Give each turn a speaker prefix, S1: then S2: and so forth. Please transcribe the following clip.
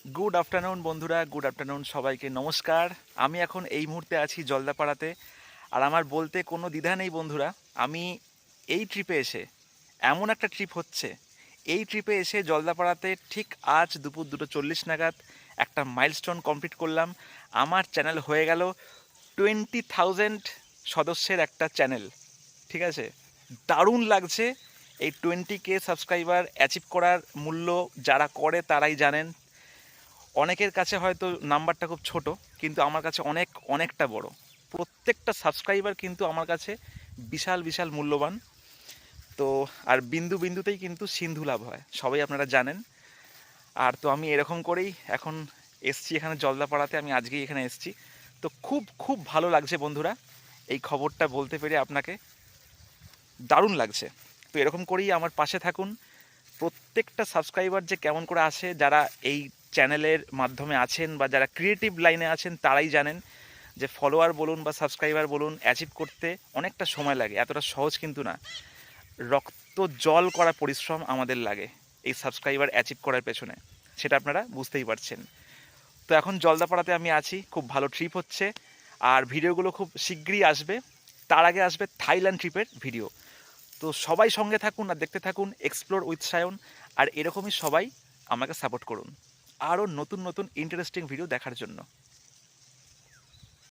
S1: Good afternoon বন্ধুরা, good afternoon সবাইকে নমস্কার। আমি এখন এই মুহূর্তে আছি জলদাপাড়াতে। আর আমার বলতে কোনো দ্বিধা নেই বন্ধুরা, আমি এই ট্রিপে এসে, এমন একটা ট্রিপ হচ্ছে, এই ট্রিপে এসে জলদাপাড়াতে ঠিক আজ দুপুর 2:40 নাগাদ একটা মাইলস্টোন কমপ্লিট করলাম। আমার চ্যানেল হয়ে গেল 20,000 সদস্যের একটা চ্যানেল। ঠিক আছে, দারুণ লাগছে। এই 20K সাবস্ক্রাইবার অ্যাচিভ করার মূল্য যারা করে তারাই জানেন। অনেকের কাছে হয়তো নাম্বারটা খুব ছোট, কিন্তু আমার কাছে অনেকটা বড়। প্রত্যেকটা সাবস্ক্রাইবার কিন্তু আমার কাছে বিশাল বিশাল মূল্যবান। তো আর বিন্দু বিন্দুতেই কিন্তু সিন্ধু লাভ হয়, সবাই আপনারা জানেন। আর তো আমি এরকম করেই এখন এসছি এখানে জলদাপাড়াতে, আমি আজকেই এখানে এসছি। তো খুব খুব ভালো লাগছে বন্ধুরা এই খবরটা বলতে পেরে আপনাকে, দারুণ লাগছে। তো এরকম করেই আমার পাশে থাকুন। প্রত্যেকটা সাবস্ক্রাইবার যে কেমন করে আসে, যারা এই চ্যানেলের মাধ্যমে আছেন বা যারা ক্রিয়েটিভ লাইনে আছেন তারাই জানেন যে ফলোয়ার বলুন বা সাবস্ক্রাইবার বলুন অ্যাচিভ করতে অনেকটা সময় লাগে, এতটা সহজ কিন্তু না। রক্ত জল করা পরিশ্রম আমাদের লাগে এই সাবস্ক্রাইবার অ্যাচিভ করার পেছনে, সেটা আপনারা বুঝতেই পারছেন। তো এখন জলদাপাড়াতে আমি আছি, খুব ভালো ট্রিপ হচ্ছে। আর ভিডিওগুলো খুব শিগগিরই আসবে। তার আগে আসবে থাইল্যান্ড ট্রিপের ভিডিও। তো সবাই সঙ্গে থাকুন আর দেখতে থাকুন এক্সপ্লোর উইথ সায়ন। আর এরকমই সবাই আমাকে সাপোর্ট করুন আরও নতুন নতুন ইন্টারেস্টিং ভিডিও দেখার জন্য।